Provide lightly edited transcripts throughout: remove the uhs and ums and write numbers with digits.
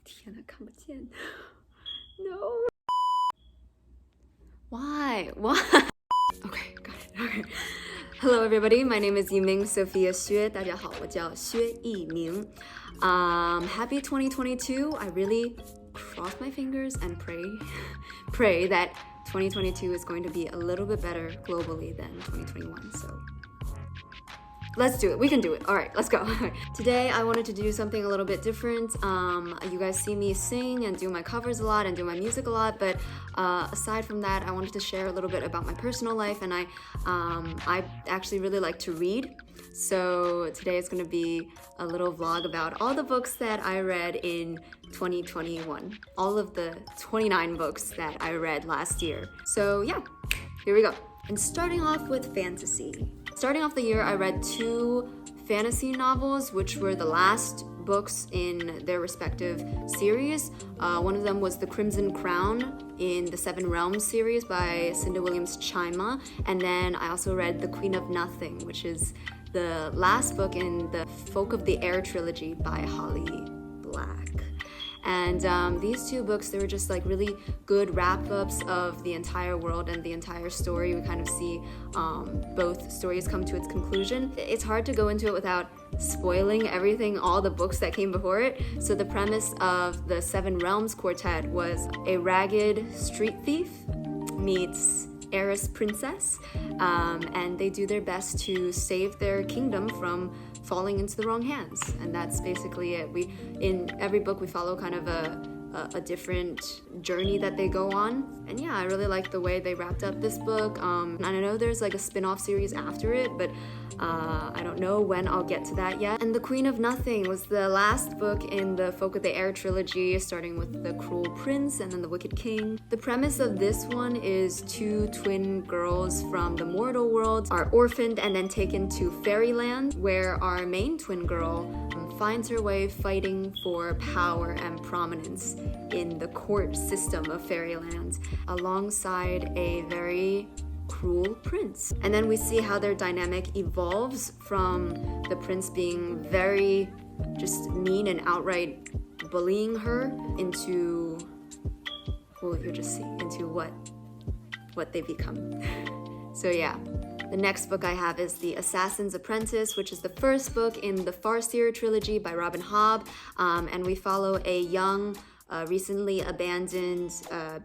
天哪，看不见。No. Why? Okay, got it. Okay. Hello, everybody. My name is Yiming Sophia Xue. 大家好，我叫薛一鸣. Happy 2022. I really cross my fingers and pray that 2022 is going to be a little bit better globally than 2021. So let's do it. We can do it. All right, let's go. Today, I wanted to do something a little bit different. You guys see me sing and do my covers a lot and do my music a lot, but aside from that, I wanted to share a little bit about my personal life, and I actually really like to read. So today is going to be a little vlog about all the books that I read in 2021. All of the 29 books that I read last year. So yeah, here we go. And starting off with fantasy. Starting off the year, I read 2 fantasy novels, which were the last books in their respective series. One of them was The Crimson Crown in the Seven Realms series by Cinda Williams Chima. And then I also read The Queen of Nothing, which is the last book in the Folk of the Air trilogy by Holly Black. And these 2 books, they were just like really good wrap-ups of the entire world and the entire story. We kind of see both stories come to its conclusion. It's hard to go into it without spoiling everything, all the books that came before it. So the premise of the Seven Realms Quartet was a ragged street thief meets heiress princess, and they do their best to save their kingdom from falling into the wrong hands. And that's basically it. In every book we follow kind of a different journey that they go on. And yeah, I really like the way they wrapped up this book. And I know there's like a spin-off series after it, but I don't know when I'll get to that yet. And The Queen of Nothing was the last book in the Folk of the Air trilogy, starting with the Cruel Prince and then the Wicked King. The premise of this one is 2 twin girls from the mortal world are orphaned and then taken to fairyland, where our main twin girl finds her way fighting for power and prominence in the court system of fairyland alongside a very cruel prince. And then we see how their dynamic evolves from the prince being very just mean and outright bullying her into, well, you'll just see, into what they become. So yeah. The next book I have is The Assassins Apprentice, which is the first book in the Farseer trilogy by Robin Hobb, and we follow a young, recently abandoned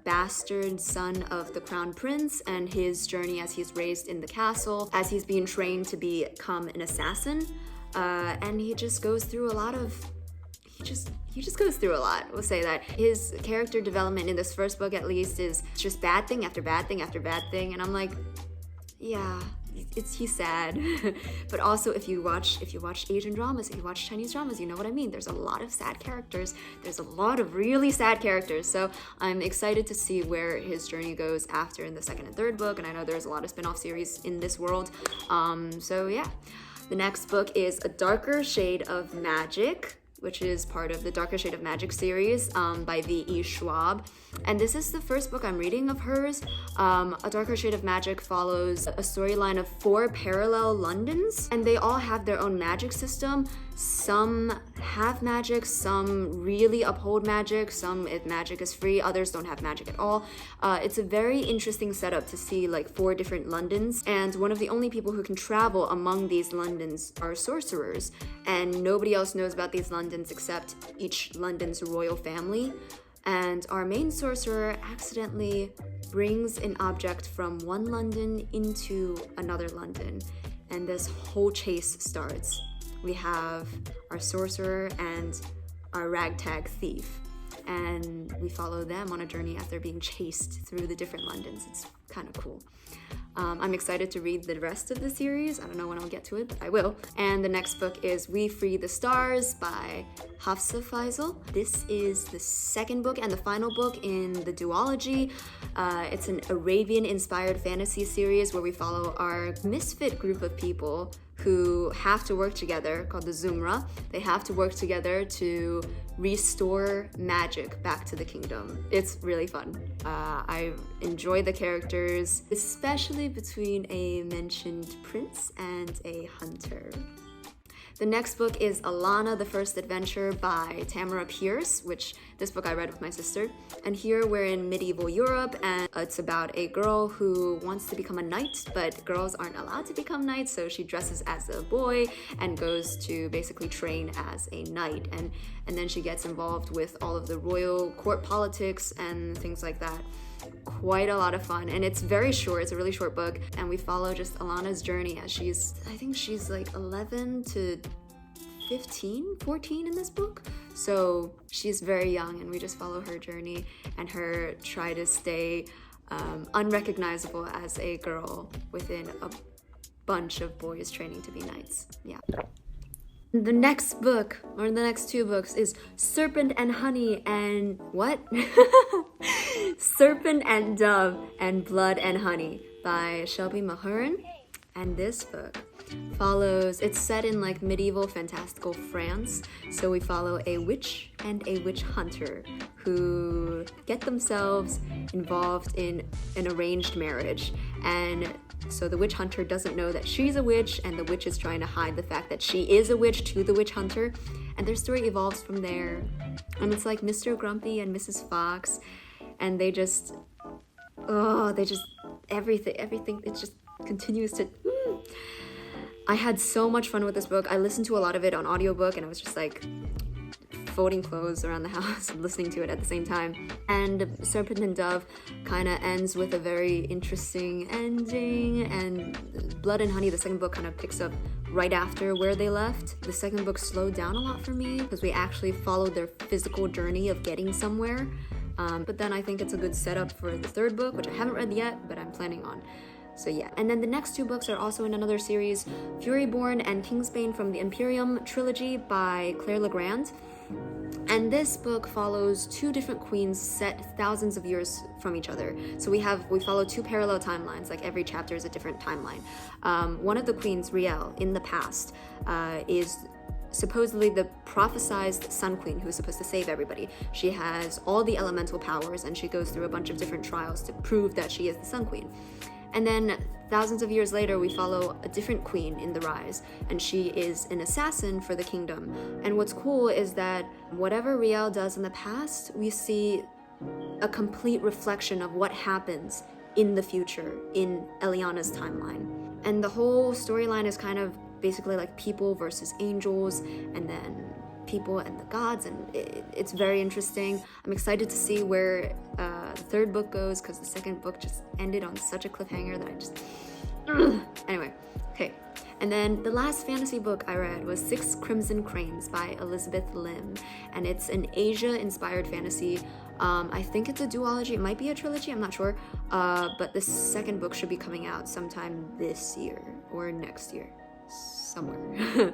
bastard son of the crown prince and his journey as he's raised in the castle, as he's being trained to become an assassin, and he just goes through a lot of he just goes through a lot. We'll say that. His character development in this first book, at least, is just bad thing after bad thing after bad thing, and I'm like, yeah, he's sad. But also, if you watch Asian dramas, if you watch Chinese dramas, you know what I mean. There's a lot of sad characters. There's a lot of really sad characters. So I'm excited to see where his journey goes after in the 2nd and 3rd book. And I know there's a lot of spin-off series in this world. So yeah. The next book is A Darker Shade of Magic, which is part of the Darker Shade of Magic series by V.E. Schwab. And this is the first book I'm reading of hers. A Darker Shade of Magic follows a storyline of 4 parallel Londons, and they all have their own magic system. Some have magic, some really uphold magic, some if magic is free, others don't have magic at all. It's a very interesting setup to see like 4 different Londons, and one of the only people who can travel among these Londons are sorcerers, and nobody else knows about these Londons except each London's royal family. And our main sorcerer accidentally brings an object from one London into another London, and this whole chase starts. We have our sorcerer and our ragtag thief, and we follow them on a journey as they're being chased through the different Londons. It's kind of cool. I'm excited to read the rest of the series. I don't know when I'll get to it, but I will. And the next book is We Free the Stars by Hafsah Faizal. This is the 2nd book and the final book in the duology. It's an Arabian-inspired fantasy series where we follow our misfit group of people who have to work together, called the Zumra. They have to work together to restore magic back to the kingdom. It's really fun. I enjoy the characters, especially between a mentioned prince and a hunter. The next book is Alanna, the First Adventure by Tamora Pierce, which this book I read with my sister. And here we're in medieval Europe, and it's about a girl who wants to become a knight, but girls aren't allowed to become knights, so she dresses as a boy and goes to basically train as a knight. And then she gets involved with all of the royal court politics and things like that. Quite a lot of fun, and it's very short. It's a really short book, and we follow just Alanna's journey as I think she's like 11 to 15, 14 in this book. So she's very young, and we just follow her journey and her try to stay unrecognizable as a girl within a bunch of boys training to be knights. Yeah. The next book, or the next two books, is Serpent and Honey and what? Serpent and Dove and Blood and Honey by Shelby Mahurin. And this book follows, it's set in like medieval fantastical France. So we follow a witch and a witch hunter who get themselves involved in an arranged marriage. And so the witch hunter doesn't know that she's a witch, and the witch is trying to hide the fact that she is a witch to the witch hunter. And their story evolves from there. And it's like Mr. Grumpy and Mrs. Fox, and everything, it just continues to... I had so much fun with this book. I listened to a lot of it on audiobook, and I was just like folding clothes around the house and listening to it at the same time. And Serpent and Dove kind of ends with a very interesting ending, and Blood and Honey, the second book, kind of picks up right after where they left. The second book slowed down a lot for me because we actually followed their physical journey of getting somewhere. But then I think it's a good setup for the third book, which I haven't read yet, but I'm planning on. So yeah, and then the next two books are also in another series, Furyborn and Kingsbane from the Empirium Trilogy by Legrand. And this book follows two different queens set thousands of years from each other. So we follow two parallel timelines, like every chapter is a different timeline. One of the queens, Riel, in the past, is supposedly the prophesized Sun Queen who is supposed to save everybody. She has all the elemental powers, and she goes through a bunch of different trials to prove that she is the Sun Queen. And then thousands of years later, we follow a different queen in the rise, and she is an assassin for the kingdom. And what's cool is that whatever Riel does in the past, we see a complete reflection of what happens in the future in Eliana's timeline. And the whole storyline is kind of basically like people versus angels, and then people and the gods, and it's very interesting. I'm excited to see where the third book goes, because the second book just ended on such a cliffhanger that I just... Anyway, okay. And then the last fantasy book I read was 6 Crimson Cranes by Elizabeth Lim, and it's an Asia-inspired fantasy. I think it's a duology, it might be a trilogy, I'm not sure, but the second book should be coming out sometime this year or next year. Somewhere.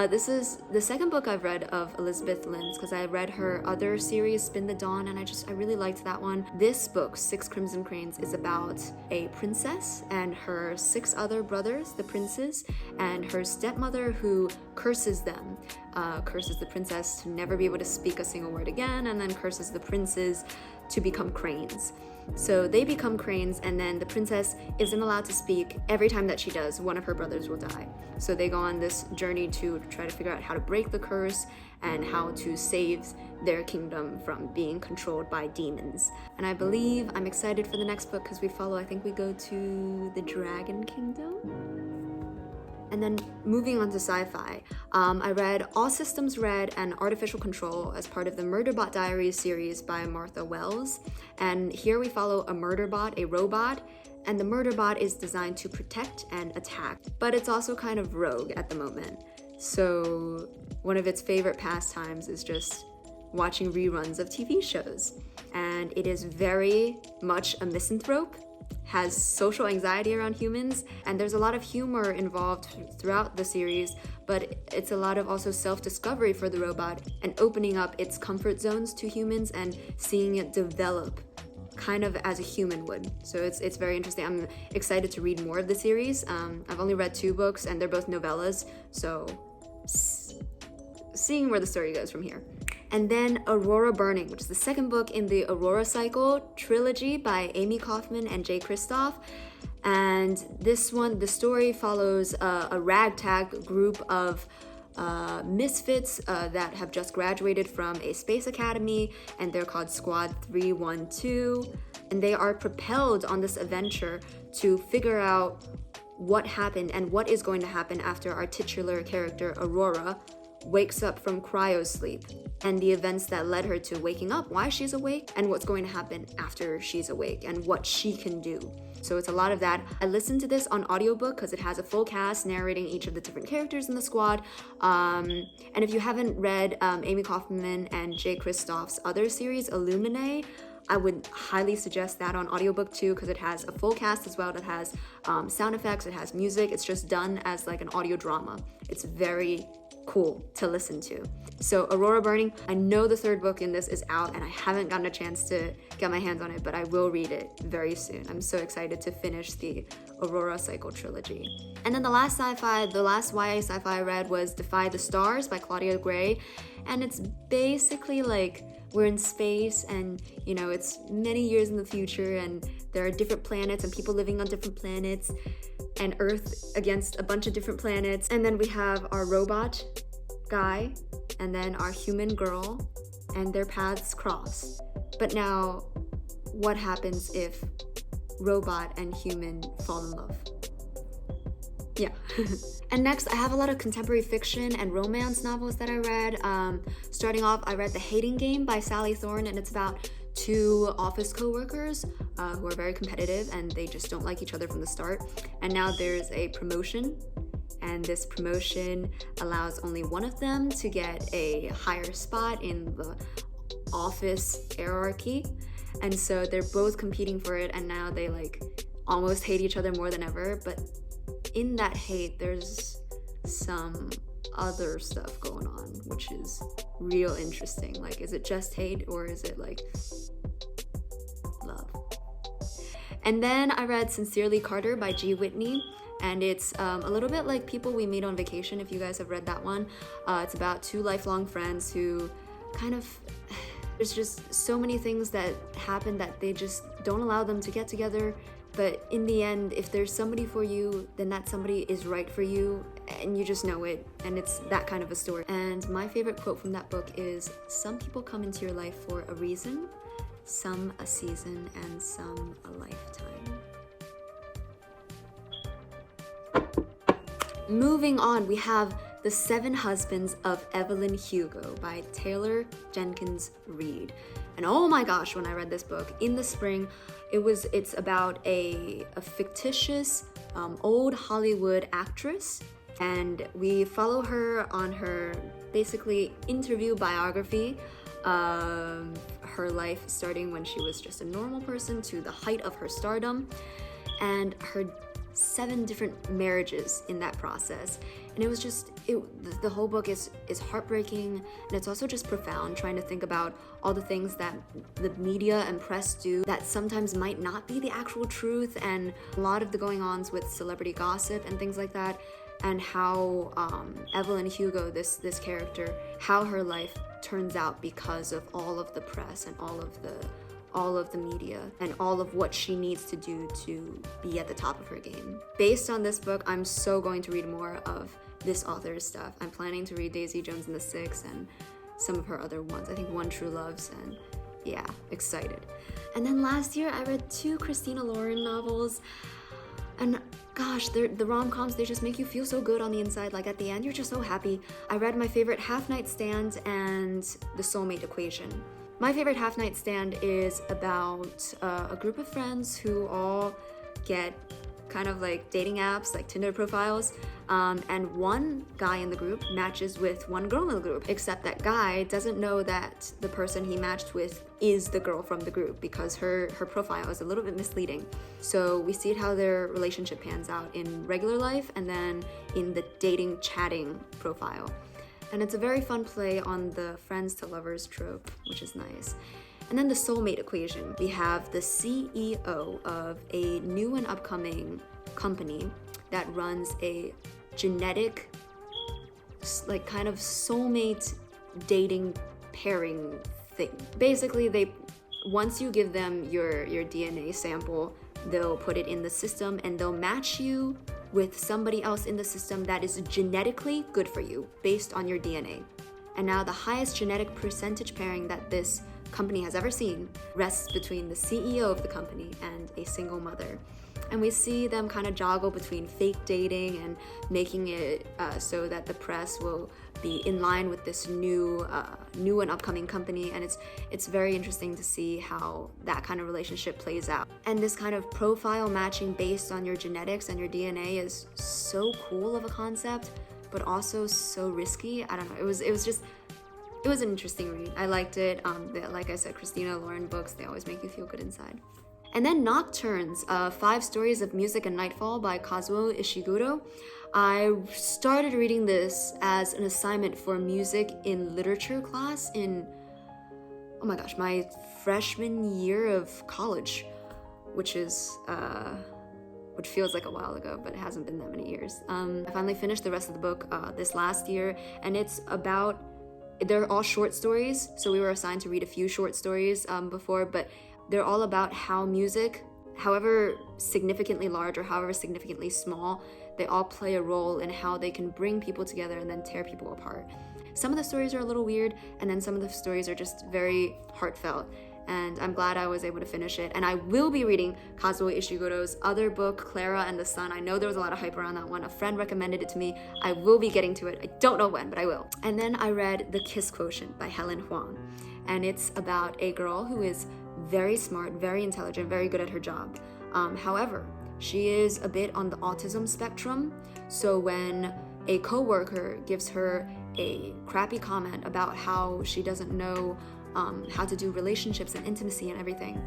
This is the second book I've read of Elizabeth Lim's, because I read her other series, Spin the Dawn, and I really liked that one. This book, 6 Crimson Cranes, is about a princess and her 6 other brothers, the princes, and her stepmother who curses them. Curses the princess to never be able to speak a single word again, and then curses the princes to become cranes. So they become cranes, and then the princess isn't allowed to speak. Every time that she does, one of her brothers will die. So they go on this journey to try to figure out how to break the curse and how to save their kingdom from being controlled by demons. And I'm excited for the next book, because I think we go to the Dragon Kingdom? And then moving on to sci-fi, I read All Systems Red and Artificial Control as part of the Murderbot Diaries series by Martha Wells. And here we follow a murderbot, a robot, and the murderbot is designed to protect and attack, but it's also kind of rogue at the moment. So one of its favorite pastimes is just watching reruns of TV shows. And it is very much a misanthrope, has social anxiety around humans, and there's a lot of humor involved throughout the series, but it's a lot of also self-discovery for the robot and opening up its comfort zones to humans and seeing it develop kind of as a human would. So it's very interesting. I'm excited to read more of the series. I've only read 2 books, and they're both novellas, so seeing where the story goes from here. And then Aurora Burning, which is the second book in the Aurora Cycle trilogy by Amie Kaufman and Kristoff. And this one, the story follows a ragtag group of misfits that have just graduated from a space academy, and they're called Squad 312, and they are propelled on this adventure to figure out what happened and what is going to happen after our titular character Aurora wakes up from cryosleep, and the events that led her to waking up, why she's awake, and what's going to happen after she's awake, and what she can do. So it's a lot of that. I listened to this on audiobook because it has a full cast narrating each of the different characters in the squad. And if you haven't read Amie Kaufman and Jay Kristoff's other series, Illuminae, I would highly suggest that on audiobook too, because it has a full cast as well. It has sound effects, it has music. It's just done as like an audio drama. It's very cool to listen to. So Aurora Burning, I know the third book in this is out and I haven't gotten a chance to get my hands on it, but I will read it very soon. I'm so excited to finish the Aurora Cycle trilogy. And then the last YA sci-fi I read was Defy the Stars by Claudia Gray, and it's basically like we're in space and, you know, it's many years in the future and there are different planets and people living on different planets and Earth against a bunch of different planets. And then we have our robot guy and then our human girl, and their paths cross. But now, what happens if robot and human fall in love? Yeah. And next, I have a lot of contemporary fiction and romance novels that I read. Starting off, I read The Hating Game by Sally Thorne, and it's about two office co-workers who are very competitive and they just don't like each other from the start. And now there's a promotion, and this promotion allows only one of them to get a higher spot in the office hierarchy. And so they're both competing for it, and now they like almost hate each other more than ever. But in that hate, there's some other stuff going on, which is real interesting. Like, is it just hate or is it like love? And then I read Sincerely Carter by G. Whitney, and it's a little bit like People We Meet on Vacation, if you guys have read that one. It's about two lifelong friends who kind of, there's just so many things that happen that they just don't allow them to get together. But in the end, if there's somebody for you, then that somebody is right for you, and you just know it, and it's that kind of a story. And my favorite quote from that book is, "Some people come into your life for a reason, some a season, and some a lifetime." Moving on, we have The Seven Husbands of Evelyn Hugo by Taylor Jenkins Reid. And oh my gosh, when I read this book in the spring, it's about a fictitious old Hollywood actress, and we follow her on her basically interview biography of her life starting when she was just a normal person to the height of her stardom, and her 7 different marriages in that process. And it was just, the whole book is heartbreaking, and it's also just profound, trying to think about all the things that the media and press do that sometimes might not be the actual truth, and a lot of the going-ons with celebrity gossip and things like that, and how Evelyn Hugo, this character, how her life turns out because of all of the press and all of the media and all of what she needs to do to be at the top of her game. Based on this book, I'm so going to read more of this author's stuff. I'm planning to read Daisy Jones and the Six and some of her other ones. I think One True Loves, and yeah, excited. And then last year I read 2 Christina Lauren novels, and gosh, the rom-coms, they just make you feel so good on the inside. Like at the end, you're just so happy. I read my favorite Half Night Stand and The Soulmate Equation. My favorite Half Night Stand is about a group of friends who all get kind of like dating apps, like Tinder profiles, and one guy in the group matches with one girl in the group, except that guy doesn't know that the person he matched with is the girl from the group because her profile is a little bit misleading. So we see how their relationship pans out in regular life and then in the dating chatting profile. And it's a very fun play on the friends to lovers trope, which is nice. And then The Soulmate Equation. We have the CEO of a new and upcoming company that runs a genetic, like kind of soulmate dating pairing thing. Basically, once you give them your DNA sample, they'll put it in the system and they'll match you with somebody else in the system that is genetically good for you based on your DNA. And now the highest genetic percentage pairing that this company has ever seen rests between the CEO of the company and a single mother. And we see them kind of joggle between fake dating and making it so that the press will be in line with this new and upcoming company. And it's very interesting to see how that kind of relationship plays out. And this kind of profile matching based on your genetics and your DNA is so cool of a concept, but also so risky. I don't know. It was an interesting read. I liked it. Like I said, Christina Lauren books, they always make you feel good inside. And then Nocturnes, 5 Stories of Music and Nightfall by Kazuo Ishiguro. I started reading this as an assignment for music in literature class in, oh my gosh, my freshman year of college, which feels like a while ago, but it hasn't been that many years. I finally finished the rest of the book this last year, and it's about, they're all short stories, so we were assigned to read a few short stories before, but they're all about how music, however significantly large or however significantly small, they all play a role in how they can bring people together and then tear people apart. Some of the stories are a little weird, and then some of the stories are just very heartfelt. And I'm glad I was able to finish it. And I will be reading Kazuo Ishiguro's other book, Clara and the Sun. I know there was a lot of hype around that one. A friend recommended it to me. I will be getting to it. I don't know when, but I will. And then I read The Kiss Quotient by Helen Huang. And it's about a girl who is very smart, very intelligent, very good at her job. However, she is a bit on the autism spectrum. So when a coworker gives her a crappy comment about how she doesn't know how to do relationships and intimacy and everything,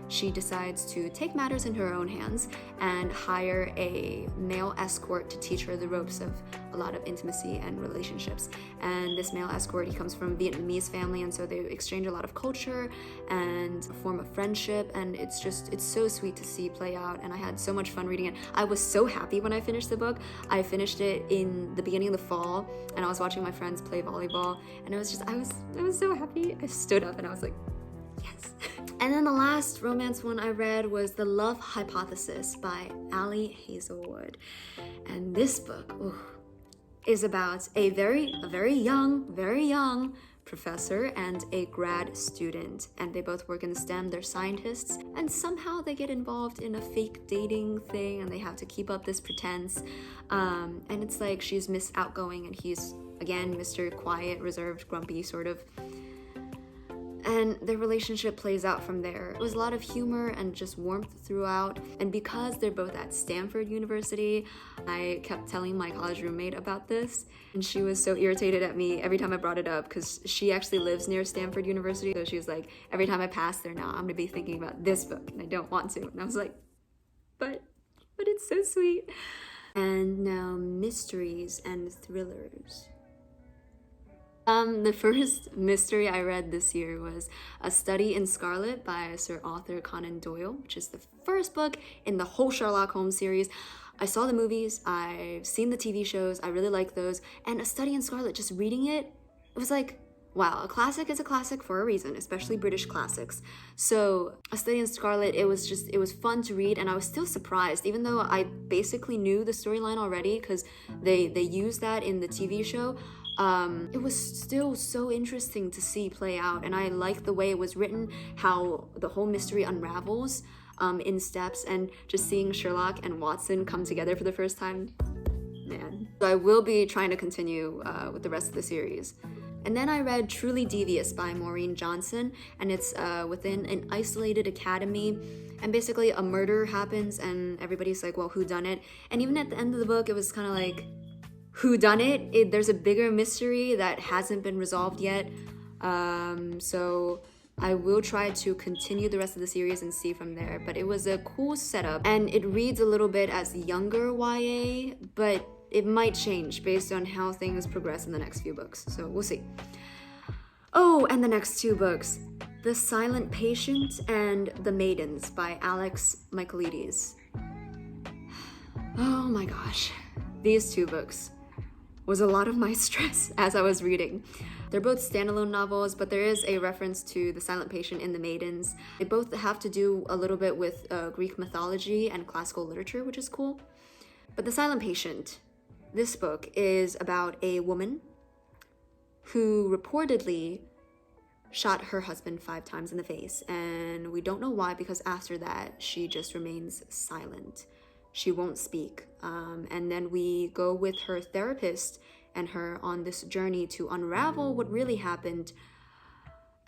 she decides to take matters in her own hands and hire a male escort to teach her the ropes of a lot of intimacy and relationships. And this male escort, he comes from a Vietnamese family, and so they exchange a lot of culture and a form of friendship, and it's so sweet to see play out, and I had so much fun reading it. I was so happy when I finished the book. I finished it in the beginning of the fall, and I was watching my friends play volleyball, and I was so happy. I stood up and I was like, yes. And then the last romance one I read was The Love Hypothesis by Ali Hazelwood. And this book is about a very young professor and a grad student. And they both work in STEM, they're scientists. And somehow they get involved in a fake dating thing and they have to keep up this pretense. And it's like she's Miss Outgoing and he's, again, Mr. Quiet, reserved, grumpy, sort of. And their relationship plays out from there. It was a lot of humor and just warmth throughout. And because they're both at Stanford University, I kept telling my college roommate about this. And she was so irritated at me every time I brought it up because she actually lives near Stanford University. So she was like, every time I pass there now, I'm gonna be thinking about this book and I don't want to. And I was like, but it's so sweet. And now mysteries and thrillers. The first mystery I read this year was A Study in Scarlet by Sir Arthur Conan Doyle, which is the first book in the whole Sherlock Holmes series. I saw the movies, I've seen the TV shows, I really like those, and A Study in Scarlet, just reading it, it was like, wow, a classic is a classic for a reason, especially British classics. So A Study in Scarlet, it was fun to read, and I was still surprised, even though I basically knew the storyline already, because they used that in the TV show. It was still so interesting to see play out, and I like the way it was written, how the whole mystery unravels in steps, and just seeing Sherlock and Watson come together for the first time, man. So I will be trying to continue with the rest of the series. And then I read Truly Devious by Maureen Johnson, and it's within an isolated academy, and basically a murder happens and everybody's like, well, who done it? And even at the end of the book, it was kind of like, who done it? There's a bigger mystery that hasn't been resolved yet. So I will try to continue the rest of the series and see from there. But it was a cool setup, and it reads a little bit as younger YA, but it might change based on how things progress in the next few books. So we'll see. Oh, and the next 2 books, The Silent Patient and The Maidens by Alex Michaelides. Oh my gosh, these 2 books was a lot of my stress as I was reading. They're both standalone novels, but there is a reference to The Silent Patient in The Maidens. They both have to do a little bit with Greek mythology and classical literature, which is cool. But The Silent Patient, this book is about a woman who reportedly shot her husband 5 times in the face, and we don't know why, because after that she just remains silent. She won't speak. And then we go with her therapist and her on this journey to unravel what really happened.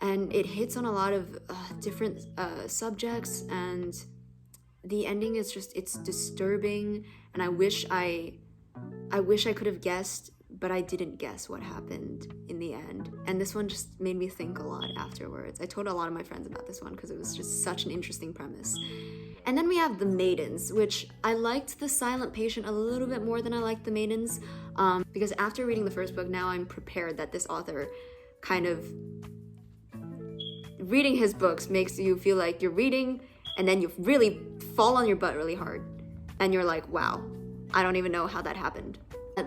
And it hits on a lot of different subjects, and the ending is just, it's disturbing. And I wish I could have guessed, but I didn't guess what happened in the end. And this one just made me think a lot afterwards. I told a lot of my friends about this one because it was just such an interesting premise. And then we have The Maidens, which I liked The Silent Patient a little bit more than I liked The Maidens, because after reading the first book, now I'm prepared that this author kind of, reading his books makes you feel like you're reading and then you really fall on your butt really hard. And you're like, wow, I don't even know how that happened.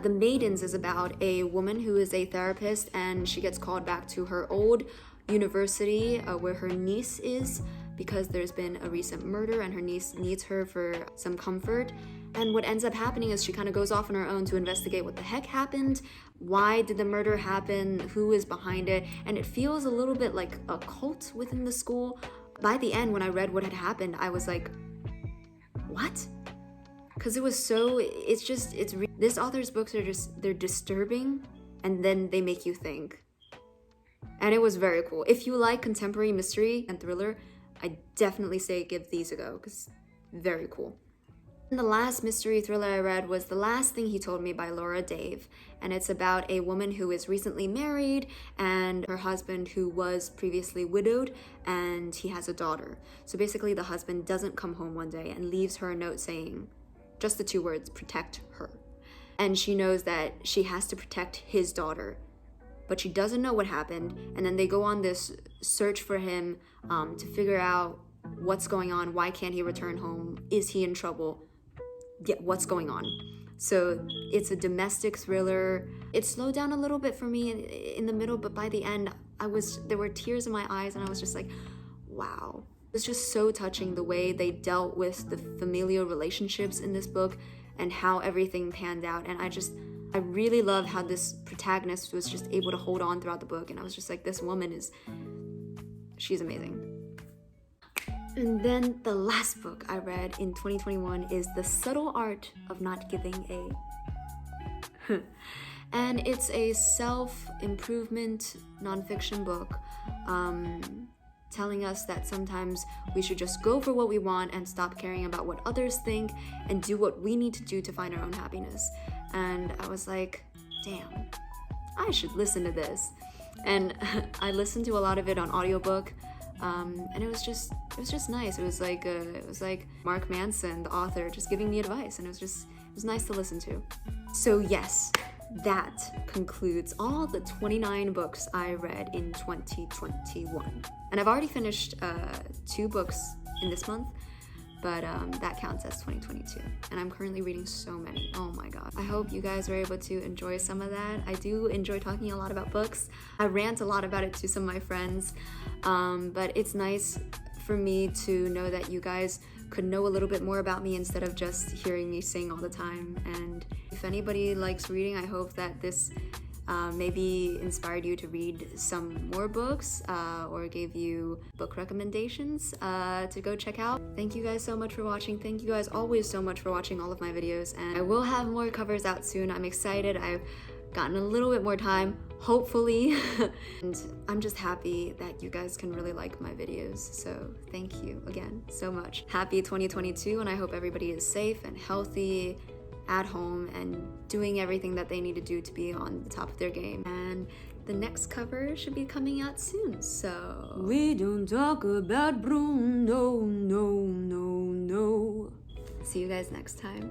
The Maidens is about a woman who is a therapist, and she gets called back to her old university where her niece is, because there's been a recent murder and her niece needs her for some comfort. And what ends up happening is she kind of goes off on her own to investigate what the heck happened, why did the murder happen, who is behind it, and it feels a little bit like a cult within the school. By the end, when I read what had happened, I was like, what? Because it was so, this author's books are just, they're disturbing, and then they make you think. And it was very cool. If you like contemporary mystery and thriller, I definitely say give these a go, because very cool. And the last mystery thriller I read was The Last Thing He Told Me by Laura Dave, and it's about a woman who is recently married and her husband who was previously widowed, and he has a daughter. So basically the husband doesn't come home one day and leaves her a note saying just the 2 words, protect her. And she knows that she has to protect his daughter, but she doesn't know what happened. And then they go on this search for him to figure out what's going on. Why can't he return home? Is he in trouble? Yeah, what's going on? So it's a domestic thriller. It slowed down a little bit for me in the middle, but by the end, there were tears in my eyes, and I was just like, wow. It was just so touching the way they dealt with the familial relationships in this book and how everything panned out. And I really love how this protagonist was just able to hold on throughout the book. And I was just like, this woman she's amazing. And then the last book I read in 2021 is The Subtle Art of Not Giving a... And it's a self-improvement nonfiction book telling us that sometimes we should just go for what we want and stop caring about what others think and do what we need to do to find our own happiness. And I was like, damn, I should listen to this. And I listened to a lot of it on audiobook, and it was just nice. It was like Mark Manson, the author, just giving me advice, and it was nice to listen to. So yes, that concludes all the 29 books I read in 2021. And I've already finished 2 books in this month, but that counts as 2022. And I'm currently reading so many. Oh my god. I hope you guys were able to enjoy some of that. I do enjoy talking a lot about books. I rant a lot about it to some of my friends, but it's nice for me to know that you guys could know a little bit more about me instead of just hearing me sing all the time. And if anybody likes reading, I hope that this maybe inspired you to read some more books or gave you book recommendations to go check out. Thank you guys so much for watching. Thank you guys always so much for watching all of my videos, and I will have more covers out soon. I'm excited. I've gotten a little bit more time, hopefully. And I'm just happy that you guys can really like my videos, so thank you again so much. Happy 2022, and I hope everybody is safe and healthy at home and doing everything that they need to do to be on the top of their game. And the next cover should be coming out soon, so... We don't talk about Bruno, no, no, no. See you guys next time.